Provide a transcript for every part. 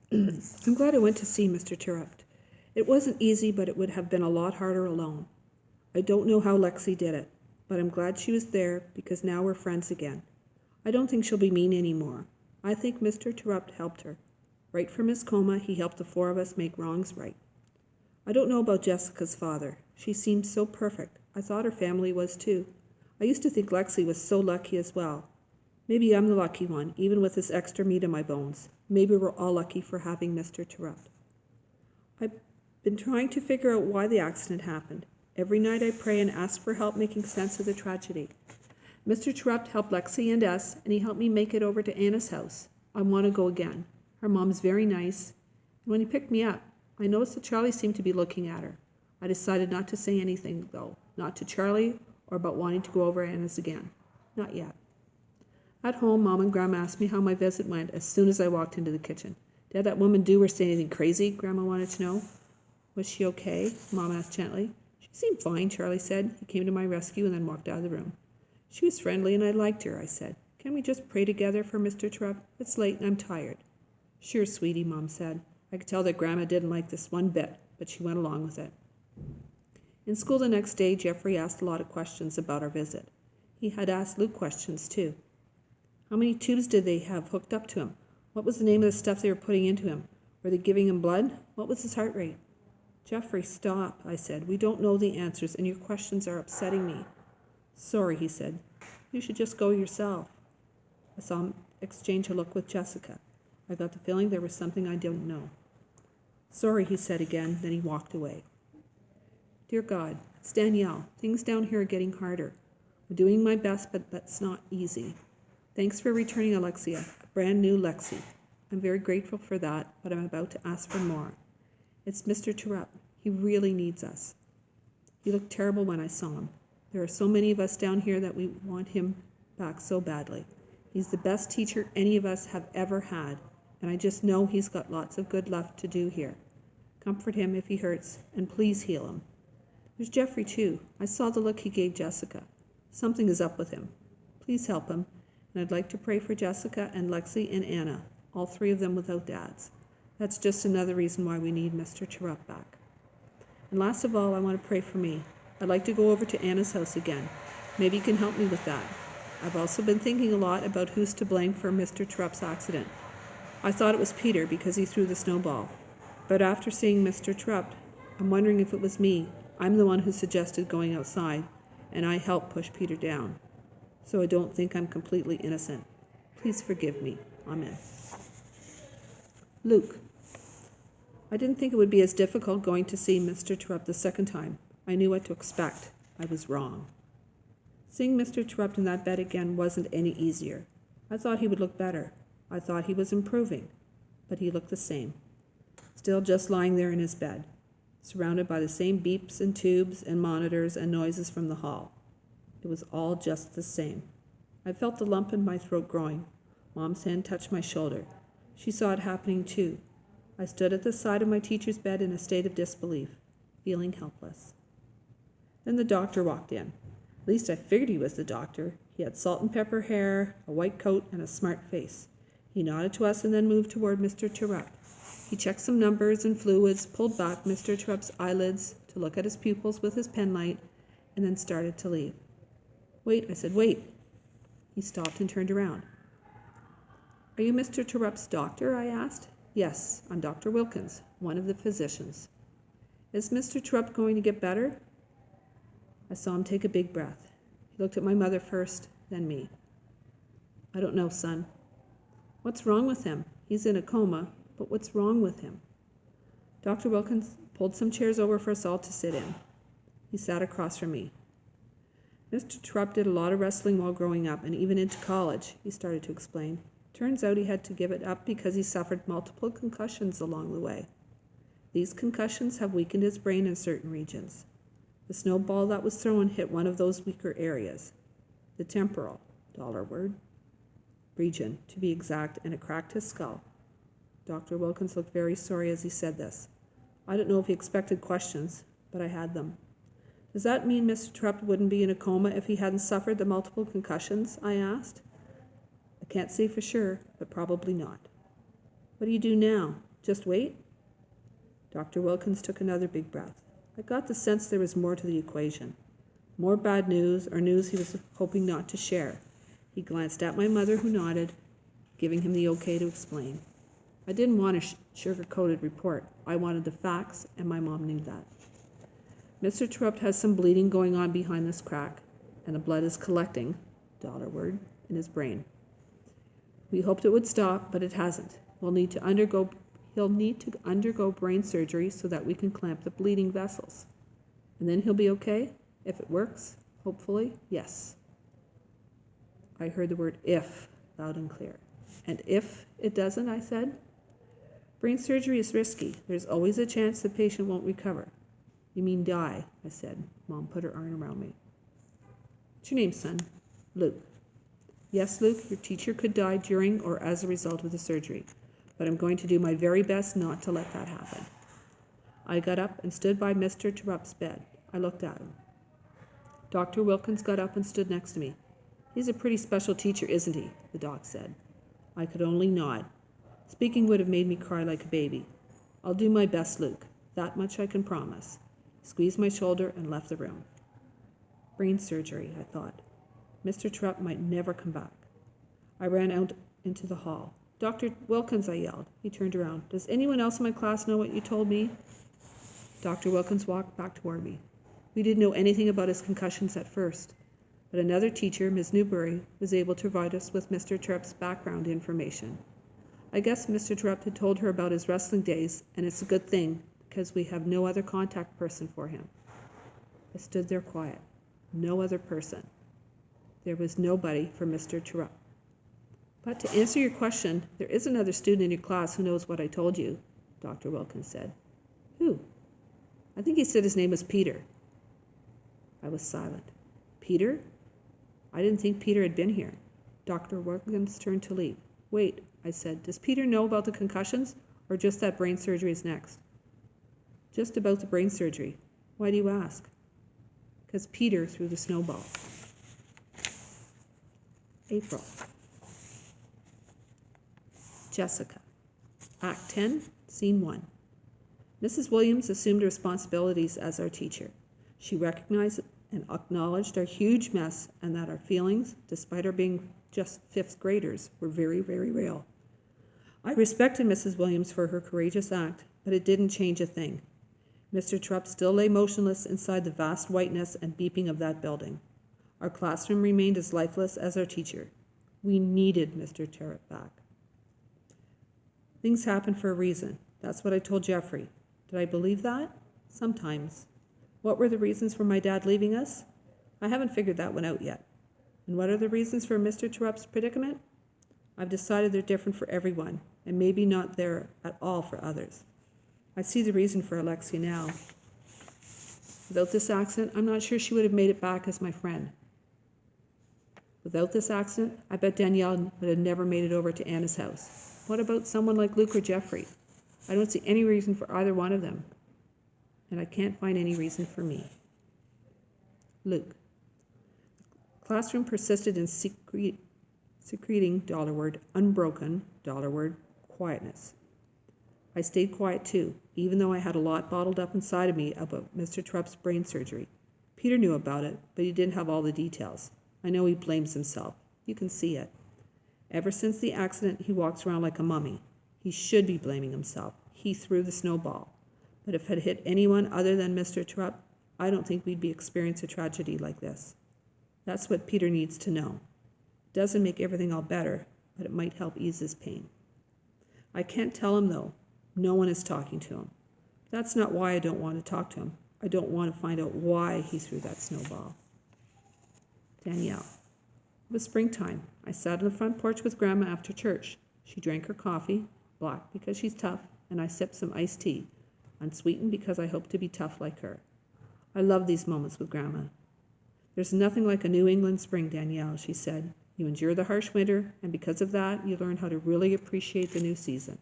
I'm glad I went to see Mr. Terupt. It wasn't easy, but it would have been a lot harder alone. I don't know how Lexi did it, but I'm glad she was there because now we're friends again. I don't think she'll be mean anymore. I think Mr. Terupt helped her. Right from his coma, he helped the four of us make wrongs right. I don't know about Jessica's father. She seemed so perfect. I thought her family was too. I used to think Lexi was so lucky as well. Maybe I'm the lucky one, even with this extra meat in my bones. Maybe we're all lucky for having Mr. Terupt. I've been trying to figure out why the accident happened. Every night I pray and ask for help making sense of the tragedy. Mr. Terupt helped Lexi and us, and he helped me make it over to Anna's house. I want to go again. Her mom's very nice. And when he picked me up, I noticed that Charlie seemed to be looking at her. I decided not to say anything, though. Not to Charlie or about wanting to go over Anna's again. Not yet. At home, Mom and Grandma asked me how my visit went as soon as I walked into the kitchen. Did that woman do or say anything crazy? Grandma wanted to know. Was she okay? Mom asked gently. She seemed fine, Charlie said. He came to my rescue and then walked out of the room. She was friendly and I liked her, I said. Can we just pray together for Mr. Terupt? It's late and I'm tired. Sure, sweetie, Mom said. I could tell that Grandma didn't like this one bit, but she went along with it. In school the next day, Jeffrey asked a lot of questions about our visit. He had asked Luke questions, too. How many tubes did they have hooked up to him? What was the name of the stuff they were putting into him? Were they giving him blood? What was his heart rate? Jeffrey, stop, I said. We don't know the answers, and your questions are upsetting me. Sorry, he said. You should just go yourself. I saw him exchange a look with Jessica. I got the feeling there was something I didn't know. Sorry, he said again, then he walked away. Dear God, it's Danielle. Things down here are getting harder. I'm doing my best, but that's not easy. Thanks for returning Alexia, a brand new Lexi. I'm very grateful for that, but I'm about to ask for more. It's Mr. Terupt. He really needs us. He looked terrible when I saw him. There are so many of us down here that we want him back so badly. He's the best teacher any of us have ever had, and I just know he's got lots of good left to do here. Comfort him if he hurts, and please heal him. There's Jeffrey, too. I saw the look he gave Jessica. Something is up with him. Please help him, and I'd like to pray for Jessica and Lexi and Anna, all three of them without dads. That's just another reason why we need Mr. Terupt back. And last of all, I want to pray for me. I'd like to go over to Anna's house again. Maybe you can help me with that. I've also been thinking a lot about who's to blame for Mr. Terupt's accident. I thought it was Peter because he threw the snowball. But after seeing Mr. Terupt, I'm wondering if it was me. I'm the one who suggested going outside, and I helped push Peter down. So I don't think I'm completely innocent. Please forgive me. Amen. Luke. I didn't think it would be as difficult going to see Mr. Terupt the second time. I knew what to expect. I was wrong. Seeing Mr. Terupt in that bed again wasn't any easier. I thought he would look better. I thought he was improving. But he looked the same. Still just lying there in his bed, surrounded by the same beeps and tubes and monitors and noises from the hall. It was all just the same. I felt the lump in my throat growing. Mom's hand touched my shoulder. She saw it happening too. I stood at the side of my teacher's bed in a state of disbelief, feeling helpless. Then the doctor walked in. At least I figured he was the doctor. He had salt and pepper hair, a white coat, and a smart face. He nodded to us and then moved toward Mr. Terupt. He checked some numbers and fluids, pulled back Mr. Terupt's eyelids to look at his pupils with his penlight, and then started to leave. Wait, I said, wait. He stopped and turned around. Are you Mr. Terupt's doctor? I asked. Yes, I'm Dr. Wilkins, one of the physicians. Is Mr. Terupt going to get better? I saw him take a big breath. He looked at my mother first, then me. I don't know, son. What's wrong with him? He's in a coma, but what's wrong with him? Dr. Wilkins pulled some chairs over for us all to sit in. He sat across from me. Mr. Terupt did a lot of wrestling while growing up and even into college, he started to explain. Turns out he had to give it up because he suffered multiple concussions along the way. These concussions have weakened his brain in certain regions. The snowball that was thrown hit one of those weaker areas, the temporal, $word, region, to be exact, and it cracked his skull. Dr. Wilkins looked very sorry as he said this. I don't know if he expected questions, but I had them. Does that mean Mr. Terupt wouldn't be in a coma if he hadn't suffered the multiple concussions? I asked. I can't say for sure, but probably not. What do you do now? Just wait? Dr. Wilkins took another big breath. I got the sense there was more to the equation. More bad news, or news he was hoping not to share. He glanced at my mother, who nodded, giving him the okay to explain. I didn't want a sugar-coated report. I wanted the facts, and my mom knew that. Mr. Terupt has some bleeding going on behind this crack, and the blood is collecting, $word, in his brain. We hoped it would stop, but it hasn't. He'll need to undergo brain surgery so that we can clamp the bleeding vessels. And then he'll be okay? If it works, hopefully, yes. I heard the word if loud and clear. And if it doesn't, I said? Brain surgery is risky. There's always a chance the patient won't recover. You mean die, I said. Mom put her arm around me. What's your name, son? Luke. Yes, Luke, your teacher could die during or as a result of the surgery, but I'm going to do my very best not to let that happen. I got up and stood by Mr. Terupt's bed. I looked at him. Dr. Wilkins got up and stood next to me. He's a pretty special teacher, isn't he? The doc said. I could only nod. Speaking would have made me cry like a baby. I'll do my best, Luke. That much I can promise. He squeezed my shoulder and left the room. Brain surgery, I thought. Mr. Terupt might never come back. I ran out into the hall. Dr. Wilkins, I yelled. He turned around. Does anyone else in my class know what you told me? Dr. Wilkins walked back toward me. We didn't know anything about his concussions at first, but another teacher, Ms. Newbury, was able to provide us with Mr. Terupt's background information. I guess Mr. Terupt had told her about his wrestling days, and it's a good thing, because we have no other contact person for him. I stood there quiet. No other person. There was nobody for Mr. Terupt. But to answer your question, there is another student in your class who knows what I told you, Dr. Wilkins said. Who? I think he said his name was Peter. I was silent. Peter? I didn't think Peter had been here. Dr. Wilkins turned to leave. Wait, I said, does Peter know about the concussions, or just that brain surgery is next? Just about the brain surgery. Why do you ask? Because Peter threw the snowball. April. Jessica. Act 10, Scene 1. Mrs. Williams assumed responsibilities as our teacher. She recognized and acknowledged our huge mess and that our feelings, despite our being just fifth graders, were very, very real. I respected Mrs. Williams for her courageous act, but it didn't change a thing. Mr. Terupt still lay motionless inside the vast whiteness and beeping of that building. Our classroom remained as lifeless as our teacher. We needed Mr. Terupt back. Things happen for a reason. That's what I told Jeffrey. Did I believe that? Sometimes. What were the reasons for my dad leaving us? I haven't figured that one out yet. And what are the reasons for Mr. Terupt's predicament? I've decided they're different for everyone, and maybe not there at all for others. I see the reason for Alexia now. Without this accident, I'm not sure she would have made it back as my friend. Without this accident, I bet Danielle would have never made it over to Anna's house. What about someone like Luke or Jeffrey? I don't see any reason for either one of them. And I can't find any reason for me. Luke. The classroom persisted in secreting $word, unbroken $word, quietness. I stayed quiet too, even though I had a lot bottled up inside of me about Mr. Terupt's brain surgery. Peter knew about it, but he didn't have all the details. I know he blames himself. You can see it. Ever since the accident, he walks around like a mummy. He should be blaming himself. He threw the snowball. But if it had hit anyone other than Mr. Terupt, I don't think we'd be experiencing a tragedy like this. That's what Peter needs to know. It doesn't make everything all better, but it might help ease his pain. I can't tell him, though. No one is talking to him. That's not why I don't want to talk to him. I don't want to find out why he threw that snowball. Danielle. It was springtime. I sat on the front porch with Grandma after church. She drank her coffee, black because she's tough, and I sipped some iced tea, unsweetened because I hope to be tough like her. I love these moments with Grandma. There's nothing like a New England spring, Danielle, she said. You endure the harsh winter, and because of that, you learn how to really appreciate the new season.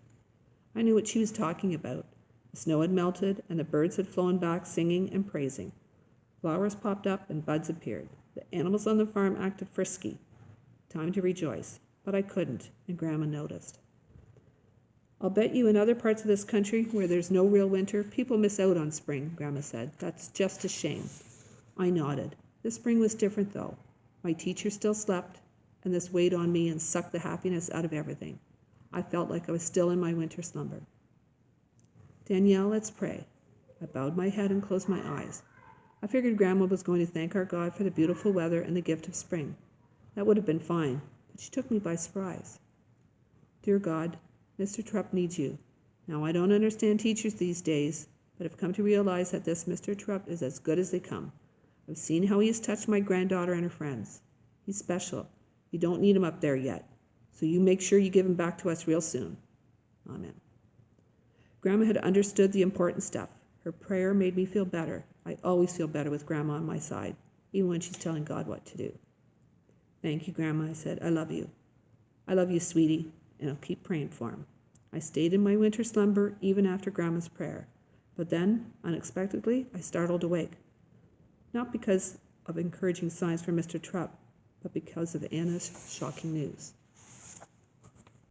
I knew what she was talking about. The snow had melted, and the birds had flown back singing and praising. Flowers popped up, and buds appeared. The animals on the farm acted frisky. Time to rejoice. But I couldn't, and Grandma noticed. I'll bet you in other parts of this country where there's no real winter, people miss out on spring, Grandma said. That's just a shame. I nodded. This spring was different, though. My teacher still slept, and this weighed on me and sucked the happiness out of everything. I felt like I was still in my winter slumber. Danielle, let's pray. I bowed my head and closed my eyes. I figured Grandma was going to thank our God for the beautiful weather and the gift of spring. That would have been fine, but she took me by surprise. Dear God, Mr. Terupt needs you. Now, I don't understand teachers these days, but I've come to realize that this Mr. Terupt is as good as they come. I've seen how he has touched my granddaughter and her friends. He's special. You don't need him up there yet, so you make sure you give him back to us real soon. Amen. Grandma had understood the important stuff. Her prayer made me feel better. I always feel better with Grandma on my side, even when she's telling God what to do. Thank you, Grandma, I said. I love you. I love you, sweetie, and I'll keep praying for him. I stayed in my winter slumber even after Grandma's prayer. But then, unexpectedly, I startled awake. Not because of encouraging signs from Mr. Terupt, but because of Anna's shocking news.